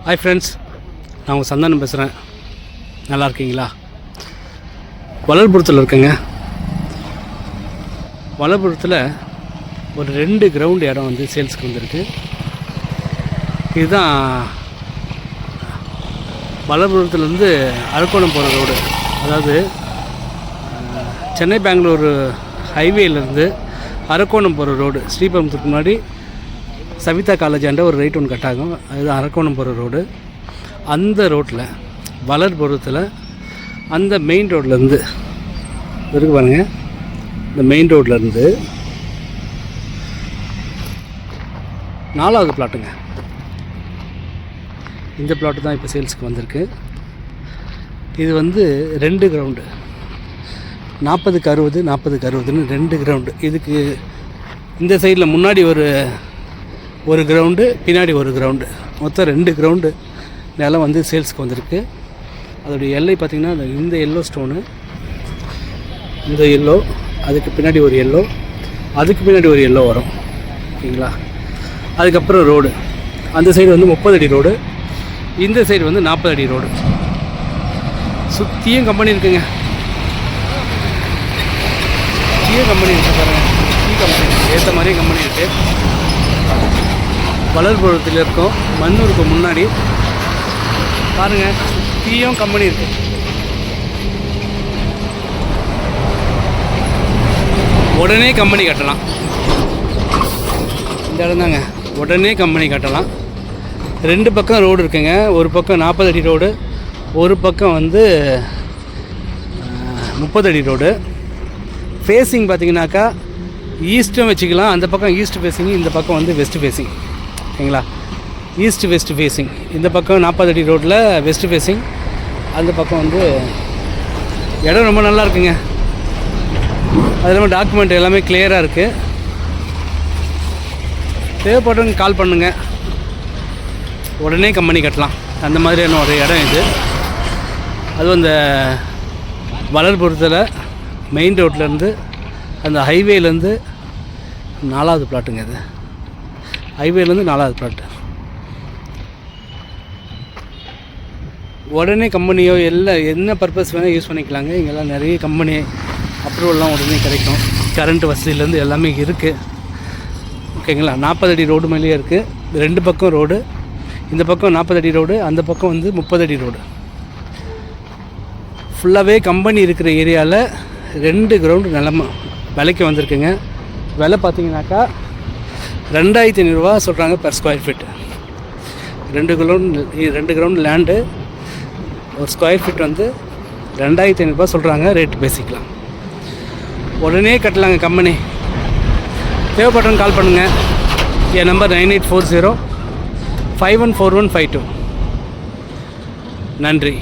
Hi friends, நான் உங்கள் சந்தானம் பேசுகிறேன். நல்லா இருக்கீங்களா? வளர்புரத்தில் இருக்கேங்க. வளர்புரத்தில் ஒரு 2 கிரவுண்டு இடம் வந்து சேல்ஸுக்கு வந்திருக்கு. இதுதான் வளர்புரத்துலேருந்து அரக்கோணம் போகிற ரோடு. அதாவது சென்னை பெங்களூர் ஹைவேலேருந்து அரக்கோணம் போகிற ரோடு. ஸ்ரீபெரும்புத்தூருக்கு முன்னாடி சவிதா காலேஜ் ஆண்ட ஒரு ரைட் ஒன்று கட் ஆகும். அதுதான் அரக்கோணம் போகிற ரோடு. அந்த ரோட்டில் வளர்புரத்தில் அந்த மெயின் ரோட்லேருந்து இருக்கு பாருங்க. இந்த மெயின் ரோட்லேருந்து 4வது பிளாட்டுங்க. இந்த பிளாட்டு தான் இப்போ சேல்ஸுக்கு வந்திருக்கு. இது வந்து 2 கிரவுண்டு, 40க்கு 60, 40க்கு 60ன்னு 2 கிரவுண்டு. இதுக்கு இந்த சைடில் முன்னாடி ஒரு கிரவுண்டு, பின்னாடி ஒரு கிரவுண்டு, மொத்தம் 2 கிரவுண்டு நிலம் வந்து சேல்ஸுக்கு வந்திருக்கு. அதோடைய எல்லை பார்த்திங்கன்னா இந்த எல்லோ ஸ்டோனு, இந்த எல்லோ, அதுக்கு பின்னாடி ஒரு எல்லோ, அதுக்கு பின்னாடி ஒரு எல்லோ வரும். ஓகேங்களா? அதுக்கப்புறம் ரோடு, அந்த சைடு வந்து 30 அடி ரோடு, இந்த சைடு வந்து 40 அடி ரோடு. சுற்றியும் கம்பெனி இருக்குங்க. சுற்றியும் கம்பெனி இருக்குது பாருங்கள். சுற்றி கம்பெனி ஏற்ற மாதிரியே கம்பெனி இருக்குது. வளர்புரத்தில் இருக்கோம். மண்ணூருக்கு முன்னாடி பாருங்கள், சுற்றியும் கம்பெனி இருக்குது. உடனே கம்பெனி கட்டலாம். இந்த இடம் தாங்க, உடனே கம்பெனி கட்டலாம். 2 பக்கம் ரோடு இருக்குங்க. ஒரு பக்கம் 40 அடி ரோடு, ஒரு பக்கம் வந்து 30 அடி ரோடு. ஃபேஸிங் பார்த்திங்கனாக்கா ஈஸ்ட்டும் வச்சுக்கலாம். அந்த பக்கம் ஈஸ்ட் ஃபேஸிங், இந்த பக்கம் வந்து வெஸ்ட் ஃபேஸிங். ஓகேங்களா? East west facing. இந்த பக்கம் 40 அடி ரோட்டில் வெஸ்ட் ஃபேஸிங், அந்த பக்கம் வந்து இடம் ரொம்ப நல்லா இருக்குங்க. அது இல்லாமல் டாக்குமெண்ட் எல்லாமே கிளியராக இருக்குது. தேவைப்படுறவங்க கால் பண்ணுங்கள், உடனே கம்பெனி கட்டலாம். அந்த மாதிரியான ஒரு இடம் இது. அதுவும் அந்த வளர்புரத்தில் மெயின் ரோட்லேருந்து அந்த ஹைவேலேருந்து 4வது பிளாட்டுங்க. இது ஹைவேலேருந்து 4வது பிளாட்டு. உடனே கம்பெனியோ என்ன பர்பஸ் வேணால் யூஸ் பண்ணிக்கலாங்க. இங்கெல்லாம் நிறைய கம்பெனி அப்ரூவல்லாம் உடனே கிடைக்கும். கரண்ட் வசதியிலேருந்து எல்லாமே இருக்குது. ஓகேங்களா? 40 அடி ரோடு மேலேயே இருக்குது. 2 பக்கம் ரோடு. இந்த பக்கம் 40 அடி ரோடு, அந்த பக்கம் வந்து 30 அடி ரோடு. ஃபுல்லாகவே கம்பெனி இருக்கிற ஏரியாவில் 2 கிரவுண்டு நிலமை விலைக்கு வந்திருக்குங்க. விலை பார்த்தீங்கன்னாக்கா 2500 ரூபா சொல்கிறாங்க per square feet. 2 ground land, ஒரு ஸ்கொயர் ஃபீட் வந்து 2500 ரூபா சொல்கிறாங்க. ரேட்டு பேசிக்கலாம். உடனே கட்டலாங்க கம்பெனி. தேவைப்படுறவங்க கால் பண்ணுங்கள். என் நம்பர் 9840 514152. நன்றி.